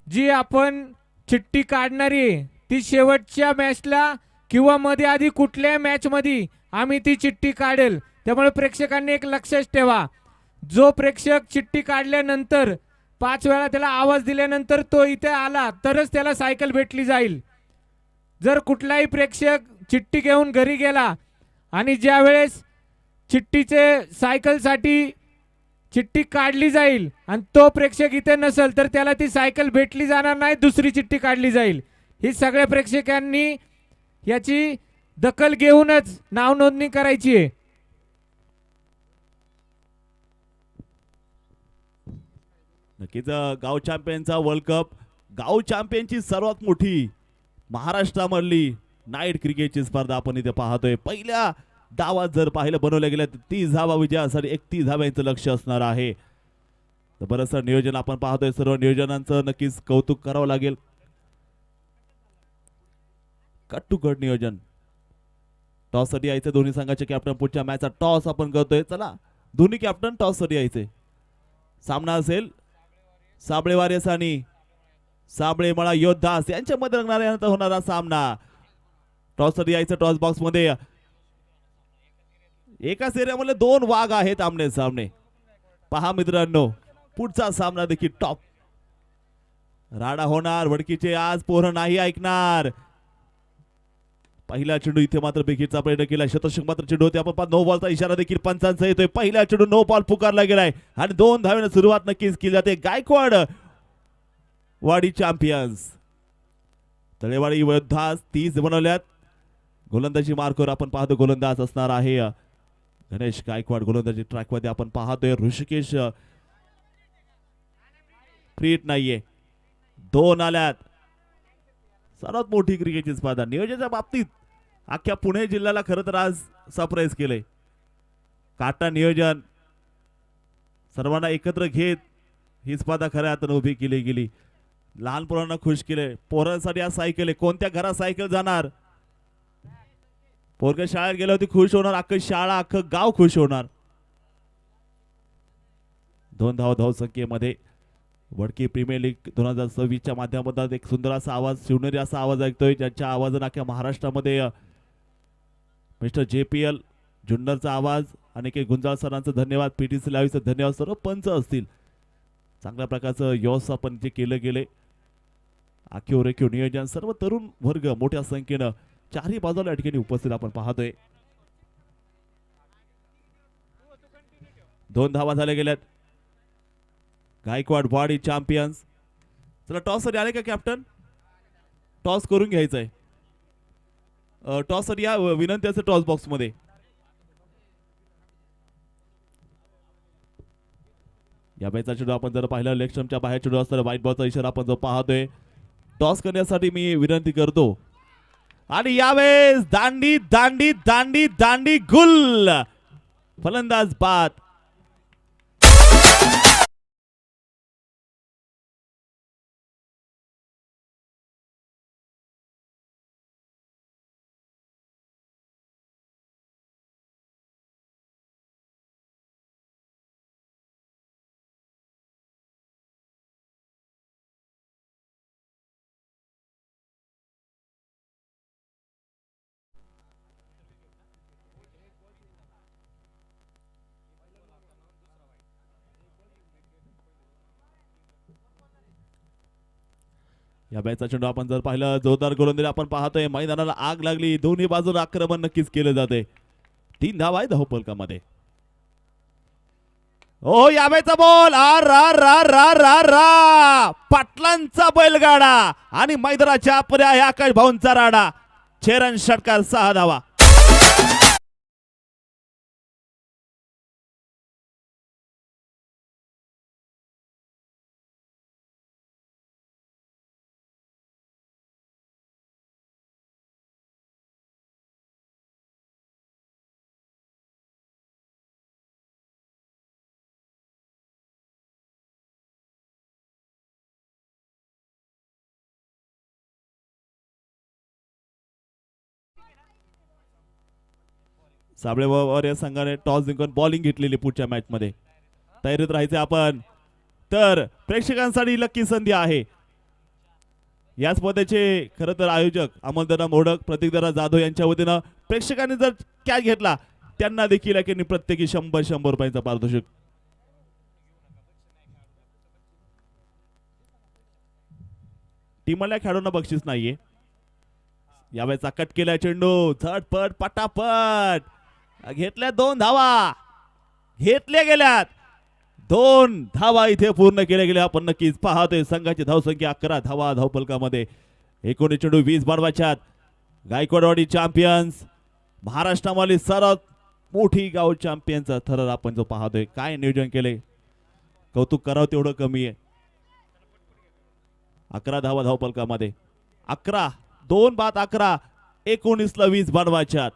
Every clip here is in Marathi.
जी आपण चिठ्ठी काढणारी आहे ती शेवटच्या मॅचला किंवा मध्ये आधी कुठल्याही मॅच मध्ये आम्ही ती चिठ्ठी काढेल. त्यामुळे प्रेक्षकांनी एक लक्षात ठेवा, जो प्रेक्षक चिठ्ठी काढल्यानंतर 5 वेळा त्याला आवाज दिल्यानंतर तो इथे आला तरच त्याला सायकल भेटली जाईल. जर कुठलाही प्रेक्षक चिठ्ठी घेऊन घरी गेला आणि ज्या वेळेस चिठ्ठीचे सायकलसाठी चिठ्ठी काढली जाईल आणि तो प्रेक्षक इथे नसेल तर त्याला ती सायकल भेटली जाणार नाही, दुसरी चिठ्ठी काढली जाईल. ही सगळ्या प्रेक्षकांनी याची दखल घेऊनच नाव नोंदणी करायची आहे. नक्कीच गाव चॅम्पियनचा वर्ल्ड कप, गाव चॅम्पियनची सर्वात मोठी महाराष्ट्रामधली नाईट क्रिकेटची स्पर्धा आपण इथे पाहतोय. पहिल्या डावात जर पाहिलं बनवल्या गेल्या तर 30 धावा विजयासाठी 31 धाव्यांचं लक्ष असणार आहे. तर बरंचसं नियोजन आपण पाहतोय. सर्व नियोजनांचं नक्कीच कौतुक करावं लागेल. कट टू कट नियोजन. टॉस साठी यायचं दोन्ही संघाचे कॅप्टन. पुढच्या मॅचचा टॉस आपण करतोय. चला दोन्ही कॅप्टन टॉस साठी यायचे. सामना असेल साबळे वॉरियर्स आणि साबळे मळा योद्धास यांच्यामध्ये रंगणाऱ्यानंतर होणारा सामना. टॉस साठी यायचं. टॉस बॉक्स मध्ये एकाच एरियामध्ये 2 वाघ आहेत आमने सामने. पहा मित्रांनो, पुढचा सामना देखील टॉप राडा होणार. वडकीचे आज पोरं नाही ऐकणार. पहिला चेंडू इथे मात्र विकेटचा प्रयत्न केला. शतशक मात्र चेंडू होते. आपण 9 बॉलचा इशारा देखील पंचांचा येतोय. पहिला चेंडू 9 बॉल पुकारला गेलाय आणि 2 धावेने सुरुवात नक्कीच केली जाते. गायकवाड वाडी चॅम्पियन्स. तळेवाडी योद्धास 30 बनवल्यात. गोलंदाजी मार्कवर आपण पाहतो गोलंदाज असणार आहे गणेश गायकवाड. गोलंदाजी ट्रॅक मध्ये आपण पाहतोय ऋषिकेश फ्रीट नाहीये. 2 आल्यात. सर्वात मोठी क्रिकेटची स्पर्धा नियोजनाच्या बाबतीत अख्ख्या पुणे जिल्ह्याला खरं तर आज सरप्राईज केलंय. काटा नियोजन सर्वांना एकत्र घेत ही स्पर्धा खऱ्या अर्थानं उभी केली गेली. लहान पोरांना खुश केले. पोरांसाठी आज सायकल आहे. कोणत्या घरात सायकल जाणार? पोरग शाळेत गेल्या होती खुश होणार. अख्खी शाळा अख्खं गाव खुश होणार. 2 धाव संख्येमध्ये वडकी प्रीमियर लीग 2026च्या माध्यमातून एक सुंदर असा आवाज, शिवनेरी असा आवाज ऐकतोय ज्यांच्या आवाजानं अख्ख्या महाराष्ट्रामध्ये मिस्टर JPL जुन्नरचा आवाज आणि के गुंजाळ सरांचं धन्यवाद. PTC लाईव्हचं धन्यवाद. सर्व पंच असतील चांगल्या प्रकारचं यश आपण जे केलं गेले. आखीव रेखीव नियोजन. सर्व तरुण वर्ग मोठ्या संख्येनं चारही बाजूला या ठिकाणी उपस्थित आपण पाहतोय. 2 धावा झाल्या गेल्यात. गायकवाड वाडी चॅम्पियन्स. चला टॉस साठी आले का कॅप्टन? टॉस करून घ्यायचंय. टॉस साठी या विनंती असेल टॉस बॉक्स मध्ये. या मॅचचा चेंडू आपण जर पाहिलं लेग स्टंपच्या बाहेर चेंडू असताना व्हाईट बॉलचा इशारा आपण जो पाहतोय. टॉस करण्यासाठी मी विनंती करतो. आणि यावेळेस दांडी दांडी दांडी दांडी गुल. फलंदाज बाद. या मॅचचा चेंडू आपण जर पाहिलं जोरदार गोलंदाजी आपण पाहतोय. मैदानाला आग लागली. दोन्ही बाजूला आक्रमण नक्कीच केलं जाते. 3 धावा आहे धावपलकामध्ये. ओ या मॅचचा बॉल पाटलांचा बैलगाडा आणि मैदानाच्या पर्याय आकाश भाऊंचा राडा. चेरन षटकार 6 धावा. साबळेवर या संघाने टॉस जिंकून बॉलिंग घेतलेली पुढच्या मॅच मध्ये. तयारीत राहायचे आपण. तर प्रेक्षकांसाठी लकी संधी आहे. या स्पर्धेचे खरं तर आयोजक अमोलदादा मोडक, प्रतीकदादा जाधव यांच्या वतीनं प्रेक्षकांनी जर कॅच घेतला त्यांना देखील एकाने प्रत्येकी 100 रुपयांचा पारितोषिक. टीमला खेळाडूंना बक्षीस नाहीये. यावेळेचा कट केलाय चेंडू, झटपट पटापट घेतल्या 2 धावा, घेतल्या गेल्यात 2 धावा इथे पूर्ण केल्या गेल्या. आपण नक्कीच पाहतोय संघाची धावसंख्या 11 धावा धावफलकामध्ये. 19 चेंडू 20 बनवायच्यात. गायकवाडवाडी चॅम्पियन्स महाराष्ट्रामधली सर्वात मोठी गाव चॅम्पियनचा थर आपण जो पाहतोय. काय नियोजन केले, कौतुक करावं तेवढं कमी आहे. 11 धावा धावफलकामध्ये. 11 2 बाद 11, 19 ला 20 बनवायच्यात.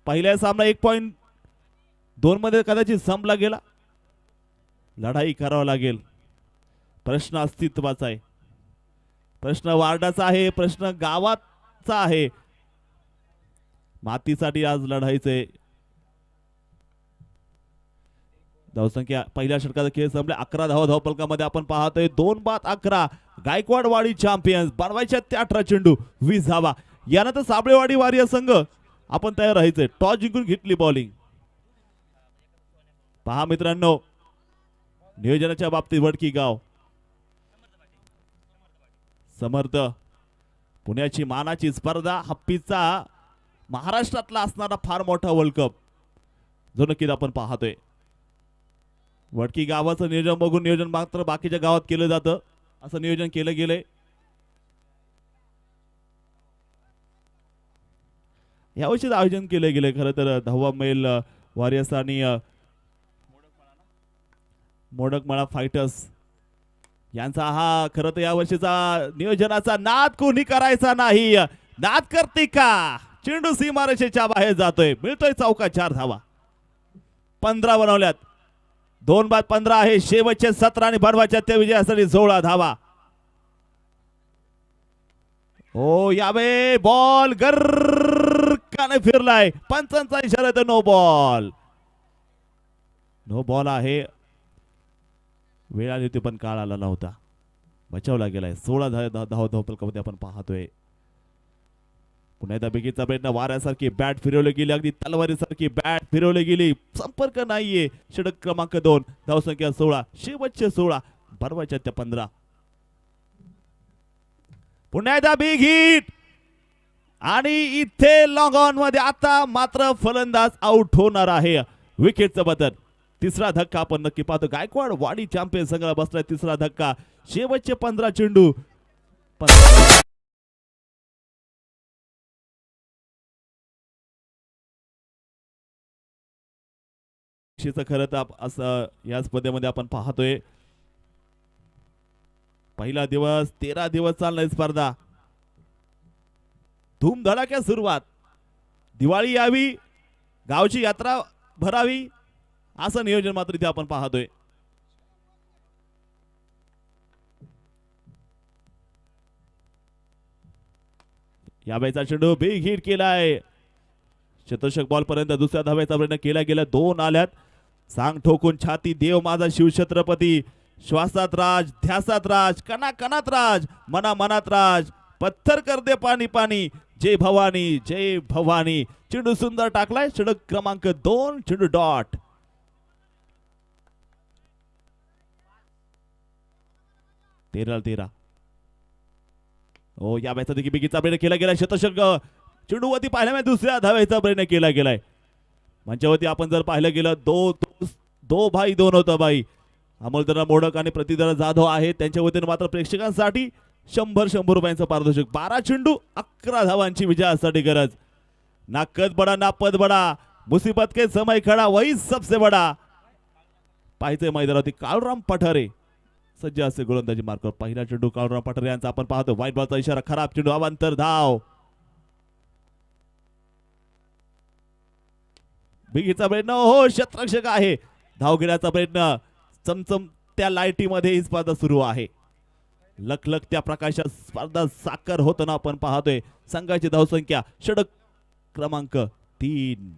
पहिल्या सामना 1.2 मध्ये कदाचित संपला गेला. लढाई करावा लागेल. प्रश्न अस्तित्वाचा आहे, प्रश्न वार्डाचा आहे, प्रश्न गावाचा आहे. मातीसाठी आज लढाईचे. धावसंख्या पहिल्या षटकाचा खेळ संपला. 11 धावा धावफलकामध्ये आपण पाहतोय. 2 बाद 11 गायकवाडवाडी चॅम्पियन्स बनवायच्या त्या 18 चेंडू 20 धावा. यानंतर साबळेवाडी वारियर संघ आपण तयार राहायचंय. टॉस जिंकून घेतली बॉलिंग. पहा मित्रांनो, नियोजनाच्या बाबतीत वडकी गाव समर्थ. पुण्याची मानाची स्पर्धा, हप्पीचा महाराष्ट्रातला असणारा फार मोठा वर्ल्ड कप जो नक्कीच आपण पाहतोय. वडकी गावाचं नियोजन बघून नियोजन मात्र बाकीच्या गावात केलं जातं, असं नियोजन केलं गेलंय. यावर्षी आयोजन केलं गेलंय खरं तर 10वा मैल वॉरियर्स आणि मोडकमाळा फायटर्स यांचा हा खरं तर यावर्षीचा नियोजनाचा नाद कोणी करायचा नाही. नाद करते का? चेंडू सीमारेषेच्या बाहेर जातोय, मिळतोय चौका 4 धावा. 15 बनवल्यात. 2 बाद 15 आहे. शेवटचे 17 आणि बनवायच्या त्या विजयासाठी 16 धावा. ओ यावे बॉल गरकाने फिरलाय. पंचांचा इशारा तर नो बॉल. नो बॉल आहे. वेळ आली होती पण काळ आला नव्हता. बचावला गेलाय. 16 धावा धावफलकामध्ये आपण पाहतोय. पुन्हा एकदा बिगीचा प्रयत्न. वाऱ्यासारखी बॅट फिरवली गेली, अगदी तलवारीसारखी बॅट फिरवली गेली. संपर्क नाहीये. षटक क्रमांक 2, धावसंख्या 16, शेवटचे 16, बनवायच्या त्या 15. पुन्हा एकदा बिग हिट आणि इथे लॉंग ऑन मध्ये आता मात्र फलंदाज आउट होणार आहे. विकेटचं बटन. तिसरा धक्का आपण नक्की पाहतो. गायकवाड वाडी चॅम्पियन संघाला बसलाय तिसरा धक्का. शेवटचे 15 चेंडू. खरं तर असं या स्पर्धेमध्ये आपण पाहतोय. पहिला दिवस, 13 दिवस चालणार स्पर्धा. धूमधडाक्यात सुरुवात. दिवाळी यावी, गावची यात्रा भरावी, असं नियोजन मात्र इथे आपण पाहतोय. या वेळेचा चेंडू बिग हिट केलाय. शतशक बॉल पर्यंत दुसऱ्या धावेचा प्रयत्न केला गेला. 2 आल्यात. सांग ठोकून छाती देव माझा शिवछत्रपती. श्वासात राज, ध्यासात राज, कणा कणात राज, मना मनात राज. पत्थर कर दे पाणी पाणी. जय भवानी, जय भवानी. चेंडू सुंदर टाकलाय. षटक क्रमांक 2, चेंडू डॉट. तेरा. ओ या मॅचचा देखील बिगीचा प्रयत्न केला गेला. शतशक चेंडू वरती पाहिल्या दुसऱ्या धावेचा प्रयत्न केला गेलाय. मंचावरती आपण जर पाहिलं गेलं दो भाई दोन होतं बाई. अमोलदादा मोडक आणि प्रतिदादा जाधव आहेत. त्यांच्या वतीने मात्र प्रेक्षकांसाठी 100 रुपयांचं पारितोषिक. 12 चेंडू 11 धावांची विजयासाठी गरज. ना कद बडा ना पद बडा, मुसीबत के समय खडा वही सबसे बडा. पाहिजे मैदानावरती काळूराम पठारे सज्ज असे गोलंदाजी मार्कवर. पहिला चेंडू काळूराम पठारे यांचा आपण पाहतो. व्हाईट बॉलचा इशारा. खराब चेंडू, अवांतर धाव. बिगीचा प्रयत्न. हो शतरक्षक आहे. धाव घेण्याचा प्रयत्न. चमचम त्या लाईटीमध्ये ही स्पर्धा सुरू आहे. लखलख त्या प्रकाशात स्पर्धा साकार होताना आपण पाहतोय. संघाची धावसंख्या षटक क्रमांक 3.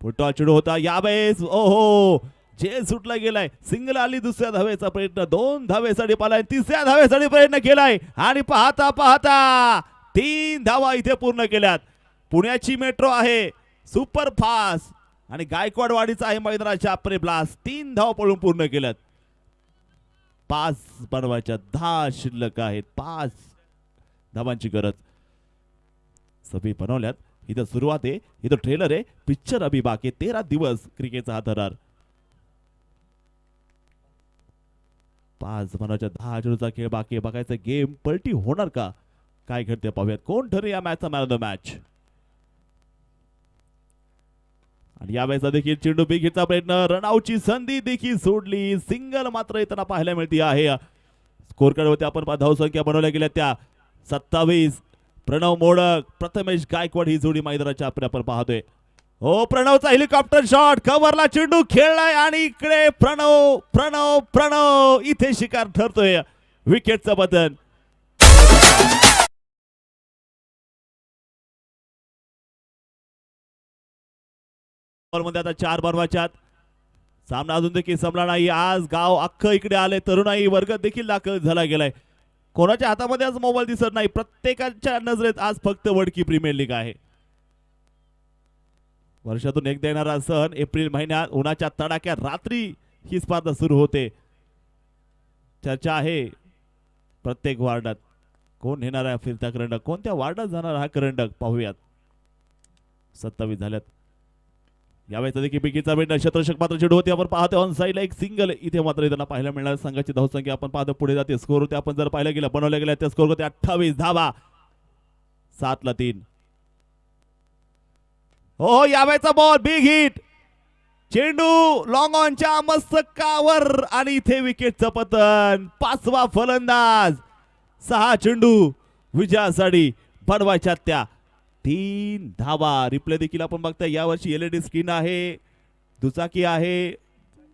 फुटबॉल चेंडू होता यावेळेस. ओहो झेल सुटला गेलाय. सिंगल आली. दुसऱ्या धावेचा प्रयत्न. 2 धावेसाठी पालाय. तिसऱ्या धावेसाठी प्रयत्न केलाय आणि पाहता पाहता 3 धावा इथे पूर्ण केल्यात. पुण्याची मेट्रो आहे सुपर फास्ट आणि गायकवाडवाडीचा आहे मैदानाच्या प्रे ब्लास्ट. 3 धावा पळून पूर्ण केल्यात. 5 बनवायच्या 10 शिल्लक आहेत. 5 धावांची गरज. सभी बनवल्यात. इथं सुरुवात आहे. इथं ट्रेलर आहे. पिक्चर अभी बाकी. 13 दिवस क्रिकेटचा हा थरार. 5 बनवायच्या 10 चेंडूचा खेळ बाकी आहे. बघायचं गेम पलटी होणार का? काय घडते पाहूयात. कोण ठरेल या मॅचचा मॅन ऑफ द मॅच. आणि यावेळेस देखील चेंडू बिघीचा प्रयत्न. रनआउटची संधी देखील सोडली. सिंगल मात्र येताना पाहायला मिळते आहे. स्कोर कार्ड वरती आपण धावसंख्या बनवल्या गेल्या त्या 27. प्रणव मोडक प्रथमेश गायकवाड ही जोडी मैदानाच्या आपण पाहतोय. हो प्रणवचा हेलिकॉप्टर शॉट. कव्हरला चेंडू खेळलाय आणि इकडे प्रणव प्रणव प्रणव इथे शिकार ठरतोय. विकेटचं बटन. मध्ये आता 4 बनवायच्यात. सामना अजून देखील संपला नाही. आज गाव अख्खं इकडे आले. तरुणाई वर्ग देखील दाखल झाला गेलाय. कोणाच्या हातामध्ये आज मोबाईल दिसत नाही. प्रत्येकाच्या नजरेत आज फक्त वडकी प्रीमियर लीग आहे. वर्षातून एकदा येणारा सण. एप्रिल महिन्यात उन्हाच्या तडाख्यात रात्री ही स्पर्धा सुरू होते. चर्चा आहे प्रत्येक वार्डात कोण नेणार आहे फिरता करंडक. कोणत्या वार्डात जाणार हा करंडक पाहूयात. 27 झाल्यात. यावेळेस देखील पिकीचा भेट शतरषक मात्र चेंडू होती. आपण पाहतो ऑन साईडला एक सिंगल. इथे मात्र त्यांना पाहायला मिळणार. संघाची धावसंख्या आपण पाहतो पुढे जाते. स्कोर होते आपण जर पाहायला गेलं बनवल्या गेल्या त्या स्कोर होते 28 धावा. 7 ला 3. हो यावेळेचा बॉल बिग हिट. चेंडू लॉंग ऑनच्या मस्तकावर आणि इथे विकेटचं पतन. 5वा फलंदाज. 6 चेंडू विजयासाठी बनवायच्या त्या 3 धावा. रिप्ले देखील आपण बघताय. यावर्षी एलईडी स्क्रीन आहे. दुचाकी आहे.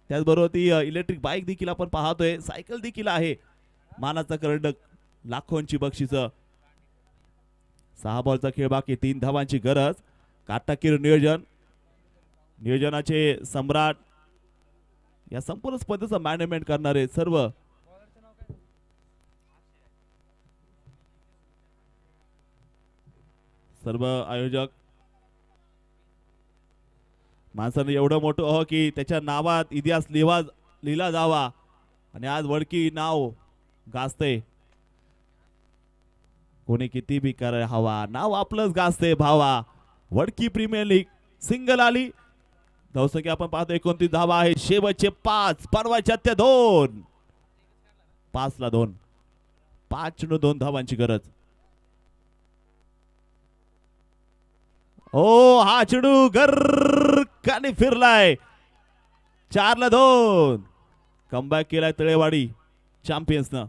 त्याचबरोबर ती इलेक्ट्रिक बाईक देखील आपण पाहतोय. सायकल देखील आहे. मानाचा करंडक. लाखोंची बक्षिसं. 6 बॉलचा खेळ बाकी. 3 धावांची गरज. काटाकीर नियोजन. नियोजनाचे सम्राट. या संपूर्ण स्पर्धेचं मॅनेजमेंट करणारे सर्व आयोजक. माणसानं एवढं मोठं हो की त्याच्या नावात इतिहास लिहिला जावा. आणि आज वडकी नाव गाजते. कोणी किती बी कराय हवा. नाव आपलंच गाजते भावा. वडकी प्रीमियर लीग सिंगल आली. धावसंख्या आपण पाहतो 29 धावा आहे. शेवटचे 5 बनवायच्या त्या 2. 5 ला 2. 5 चेंडू 2 धावांची गरज. ओ हा चेंडू गर्रकाने फिरलाय. 4 ला 2. कमबॅक केलाय तळेवाडी चॅम्पियन्सनं.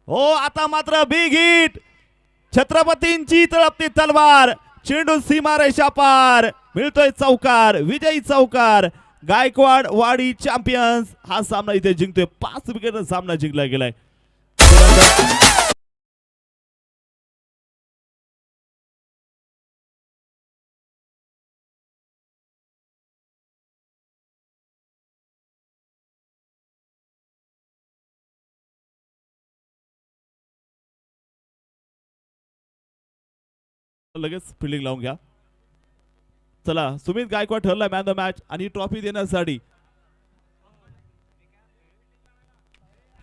हो आता मात्र बिग हिट. छत्रपतींची तळपती तलवार. चेंडू सीमारेषा पार. मिळतोय चौकार. विजयी चौकार. गायकवाड वाडी चॅम्पियन्स हा सामना इथे जिंकतोय. 5 विकेट सामना जिंकला गेलाय. लगेच फिल्डिंग लावून घ्या. चला सुमित गायकवाड ठरला मॅन द मॅच आणि ट्रॉफी देण्यासाठी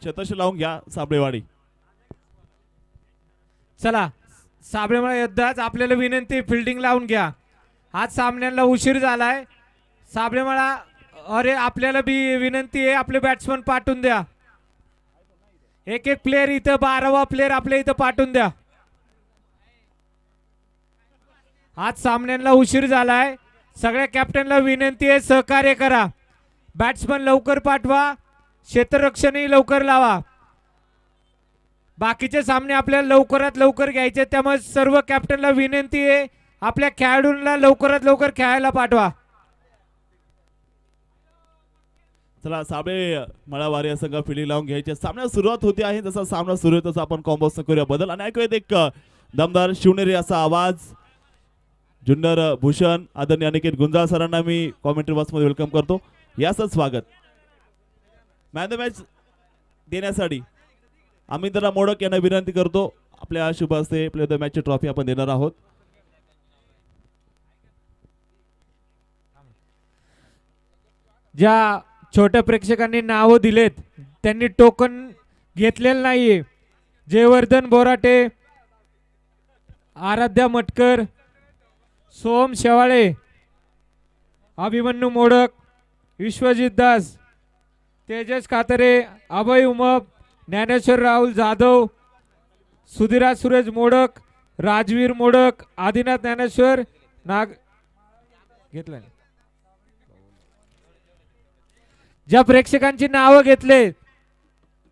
शतश लावून घ्या साबळेवाडी. चला साबळेवाडी योद्धाच आपल्याला विनंती फिल्डिंग लावून घ्या. आज सामन्याला उशीर झालाय. साबळेवाडा अरे आपल्याला बी विनंती आहे. आपले बॅट्समन पाठवून द्या. एक प्लेयर इथं 12वा प्लेयर आपल्या इथं पाठवून द्या. आज सामन्याला उशीर झालाय. सगळ्या कॅप्टनला विनंती आहे सहकार्य करा. बॅट्समन लवकर पाठवा. क्षेत्ररक्षणही लवकर लावा. बाकीचे सामने आपल्याला लवकरात लवकर घ्यायचे. त्यामुळे सर्व कॅप्टनला विनंती आहे आपल्या खेळाडूंना लवकरात लवकर खेळायला पाठवा. चला साबळे मळावारी संघ फिल्डिंग लावून घ्यायचे. सामना सुरुवात होते आहे. जसा सामना सुरू आहे तसा आपण कॉम्बोस करूया बदल आणि ऐकूयात एक दमदार शिवनेरी असा आवाज. जुन्नर भूषण आदरणीय अनिकेत गुंजाळ सरांना मी कॉमेंट्री बॉक्समध्ये वेलकम करतो. याचंच स्वागत. मॅन द मॅच देण्यासाठी अमिंद्रा मोडक यांना विनंती करतो. आपल्या शुभ हस्ते प्लेयर ऑफ द मॅचची ट्रॉफी आपण देणार आहोत. ज्या छोट्या प्रेक्षकांनी नावं दिलेत त्यांनी टोकन घेतलेलं नाहीये. जयवर्धन बोराटे, आराध्या मटकर, सोम शेवाळे, अभिमन्यू मोडक, विश्वजित दास, तेजस कातरे, अभय उमप, ज्ञानेश्वर राहुल जाधव, सुधीराज सुरेश मोडक, राजवीर मोडक, आदिनाथ ज्ञानेश्वर नाग घेतलं. ज्या प्रेक्षकांची नावं घेतले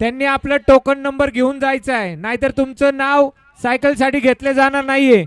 त्यांनी आपलं टोकन नंबर घेऊन जायचं आहे, नाहीतर तुमचं नाव सायकल साठी घेतले जाणार नाहीये.